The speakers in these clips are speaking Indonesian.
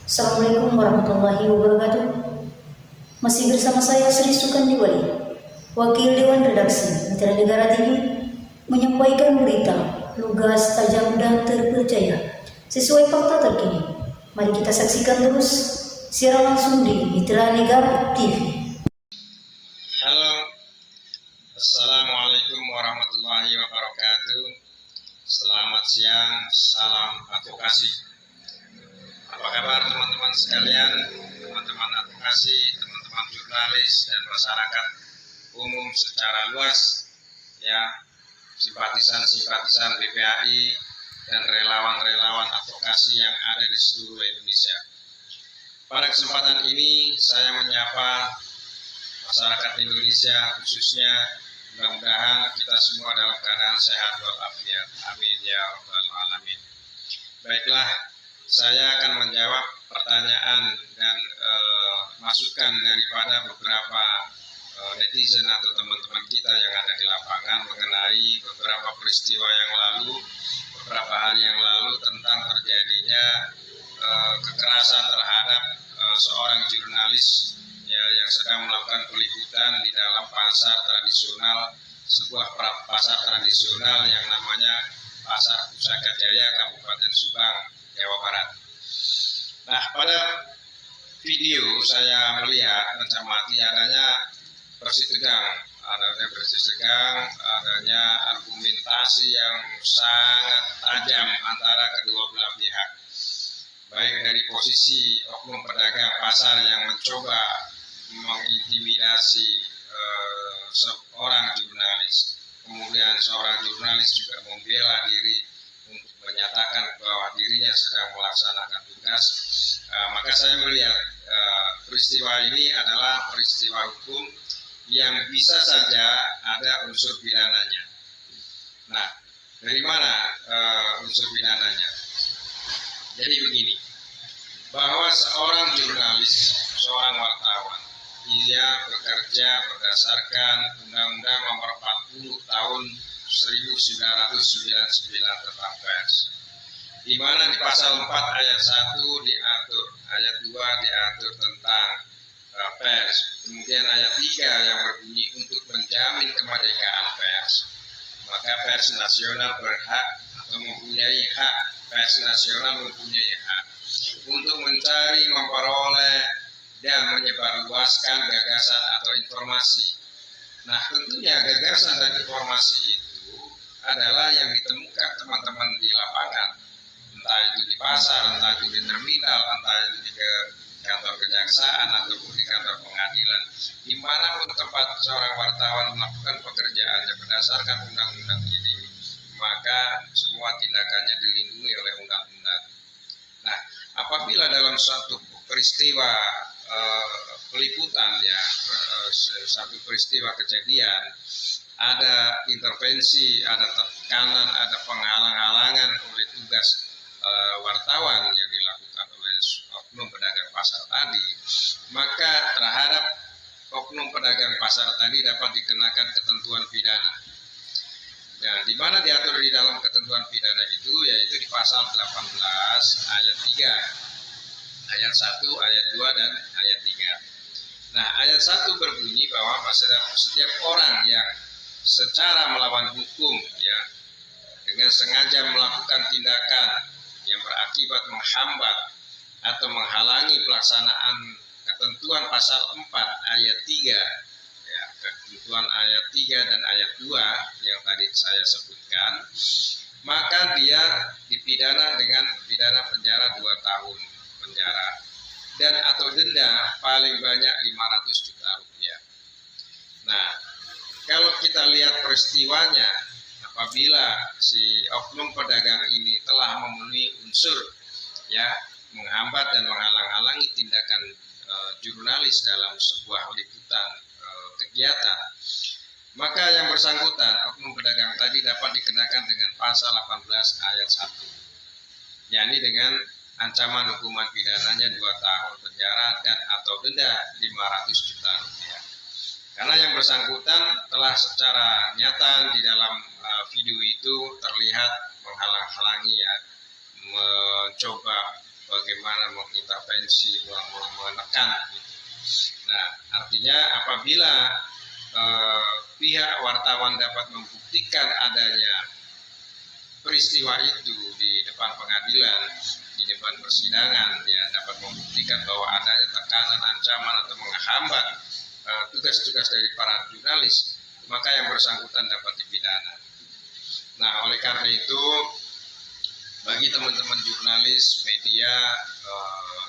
Assalamualaikum warahmatullahi wabarakatuh. Masih bersama saya Sri Sukandi Wali, Wakil Dewan Redaksi Mitra Negara TV, menyampaikan berita lugas, tajam, dan terpercaya sesuai fakta terkini. Mari kita saksikan terus siaran langsung di Mitra Negara TV. Halo, Assalamualaikum warahmatullahi wabarakatuh. Selamat siang, salam advokasi. Apa kabar teman-teman sekalian, teman-teman advokasi, teman-teman jurnalis, dan masyarakat umum secara luas, ya, simpatisan-simpatisan BPAI dan relawan-relawan advokasi yang ada di seluruh Indonesia. Pada kesempatan ini saya menyapa masyarakat Indonesia khususnya, mudah-mudahan kita semua dalam keadaan sehat walafiat. Amin ya rabbal alamin. Baiklah, saya akan menjawab pertanyaan dan masukan daripada beberapa netizen atau teman-teman kita yang ada di lapangan mengenai beberapa peristiwa yang lalu, beberapa hari yang lalu tentang terjadinya kekerasan terhadap seorang jurnalis yang sedang melakukan peliputan di dalam pasar tradisional, sebuah pasar tradisional yang namanya Pasar Pusaka Jaya, Kabupaten Subang, Jawa Barat. Nah, pada video saya melihat mencermati adanya bersih tegang, adanya argumentasi yang sangat tajam antara kedua belah pihak, baik dari posisi oknum pedagang pasar yang mencoba mengintimidasi seorang jurnalis, kemudian seorang jurnalis juga membela diri untuk menyatakan bahwa dirinya sedang melaksanakan tugas. Maka saya melihat peristiwa ini adalah peristiwa hukum yang bisa saja ada unsur pidananya. Nah, dari mana unsur pidananya? Jadi begini, bahwa seorang jurnalis, seorang wartawan, ia bekerja berdasarkan Undang-Undang Nomor 40 Tahun 1999 tentang pers, di mana di pasal 4 ayat 1 diatur, ayat 2 diatur tentang pers, kemudian ayat 3 yang berbunyi untuk menjamin kemerdekaan pers, maka pers nasional berhak atau mempunyai hak, pers nasional mempunyai hak untuk mencari, memperoleh, dan menyebarluaskan gagasan atau informasi. Nah, tentunya gagasan dan informasi itu adalah yang ditemukan teman-teman di lapangan, entah itu di pasar, entah itu di terminal, entah itu di kantor kejaksaan ataupun di kantor pengadilan, dimanapun tempat seorang wartawan melakukan pekerjaannya berdasarkan undang-undang ini, maka semua tindakannya dilindungi oleh undang-undang. Nah, apabila dalam suatu peristiwa peliputan, ya, satu peristiwa kejadian, ada intervensi, ada tekanan, ada penghalang-halangan oleh tugas wartawan yang dilakukan oleh oknum pedagang pasar tadi, maka terhadap oknum pedagang pasar tadi dapat dikenakan ketentuan pidana. Ya, di mana diatur di dalam ketentuan pidana itu, yaitu di pasal 18 ayat 3, ayat 1, ayat 2, dan ayat 3. Nah, ayat 1 berbunyi bahwa setiap orang yang secara melawan hukum, ya, dengan sengaja melakukan tindakan yang berakibat menghambat atau menghalangi pelaksanaan ketentuan pasal 4 ayat 3, ya, ketentuan ayat 3 dan ayat 2 yang tadi saya sebutkan, maka dia dipidana dengan pidana penjara 2 tahun penjara dan atau denda paling banyak 500 juta rupiah. Nah, kalau kita lihat peristiwanya, apabila si oknum pedagang ini telah memenuhi unsur, ya, menghambat dan menghalang-halangi tindakan jurnalis dalam sebuah liputan kegiatan, maka yang bersangkutan, oknum pedagang tadi, dapat dikenakan dengan pasal 18 ayat 1, yakni dengan ancaman hukuman pidananya 2 tahun penjara dan atau denda 500 juta rupiah. Karena yang bersangkutan telah secara nyata di dalam video itu terlihat menghalang-halangi, ya, mencoba bagaimana mengintervensi, menekan. Gitu. Nah, artinya apabila pihak wartawan dapat membuktikan adanya peristiwa itu di depan pengadilan, di depan persidangan, dia dapat membuktikan bahwa adanya tekanan, ancaman atau menghambat tugas-tugas dari para jurnalis, maka yang bersangkutan dapat dipidana. Nah, oleh karena itu, bagi teman-teman jurnalis, media,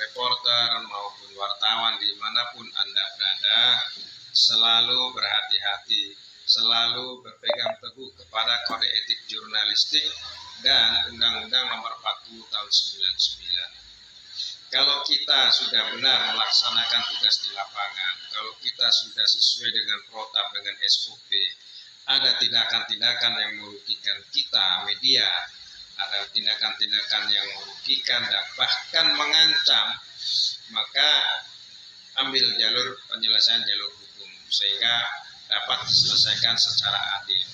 reporter maupun wartawan dimanapun Anda berada, selalu berhati-hati, selalu berpegang teguh kepada kode etik jurnalistik dan Undang-Undang Nomor 40 Tahun 99. Kalau kita sudah benar melaksanakan tugas di lapangan, kalau kita sudah sesuai dengan protap, dengan SOP, ada tindakan-tindakan yang merugikan kita, media, ada tindakan-tindakan yang merugikan dan bahkan mengancam, maka ambil jalur penyelesaian jalur hukum sehingga dapat diselesaikan secara adil.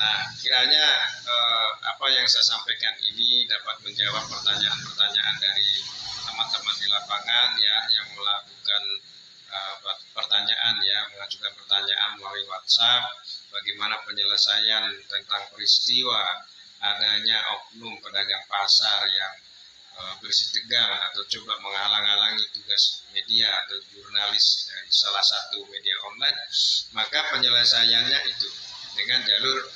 Nah, kiranya apa yang saya sampaikan ini dapat menjawab pertanyaan-pertanyaan dari teman-teman di lapangan ya, yang melakukan pertanyaan ya, mengajukan pertanyaan melalui WhatsApp, bagaimana penyelesaian tentang peristiwa adanya oknum pedagang pasar yang bersih tegang atau coba menghalang-halangi tugas media atau jurnalis dari salah satu media online, maka penyelesaiannya itu dengan jalur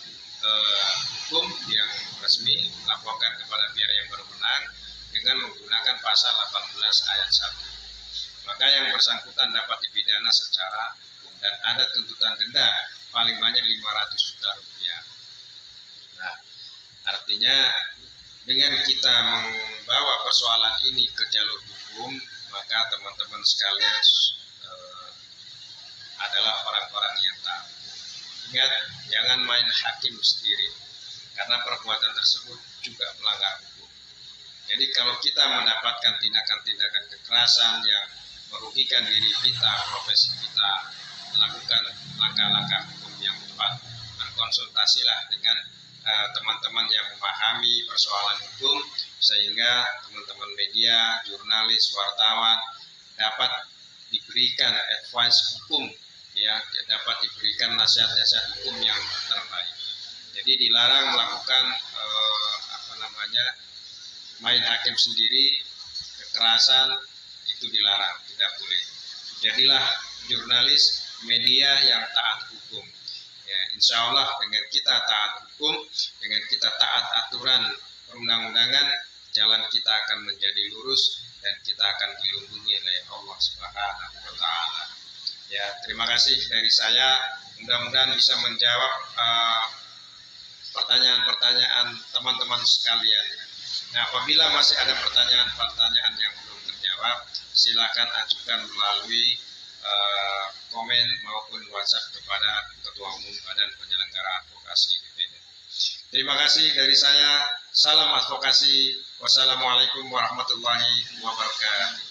hukum yang resmi, laporkan kepada pihak yang berwenang dengan menggunakan pasal 18 ayat 1. Maka yang bersangkutan dapat dipidana secara hukum dan ada tuntutan denda paling banyak 500 juta rupiah. Nah, artinya dengan kita membawa persoalan ini ke jalur hukum, maka teman-teman sekalian adalah orang-orang yang tahu. Ingat, jangan main hakim sendiri, karena perbuatan tersebut juga melanggar hukum. Jadi kalau kita mendapatkan tindakan-tindakan kekerasan yang merugikan diri kita, profesi kita, melakukan langkah-langkah hukum yang tepat, berkonsultasilah dengan teman-teman yang memahami persoalan hukum, sehingga teman-teman media, jurnalis, wartawan dapat diberikan advice hukum, ya, dapat diberikan nasihat-nasihat hukum yang terbaik. Jadi dilarang melakukan main hakim sendiri, kekerasan itu dilarang, tidak boleh. Jadilah jurnalis, media yang taat hukum. Ya, insya Allah dengan kita taat hukum, dengan kita taat aturan perundang-undangan, jalan kita akan menjadi lurus dan kita akan dilindungi oleh Allah Subhanahu wa Ta'ala. Ya, terima kasih dari saya. Mudah-mudahan bisa menjawab pertanyaan-pertanyaan teman-teman sekalian. Nah, apabila masih ada pertanyaan-pertanyaan yang belum terjawab, silakan ajukan melalui komen maupun WhatsApp kepada Ketua Umum Badan Penyelenggara Advokasi BPN. Terima kasih dari saya. Salam advokasi. Wassalamualaikum warahmatullahi wabarakatuh.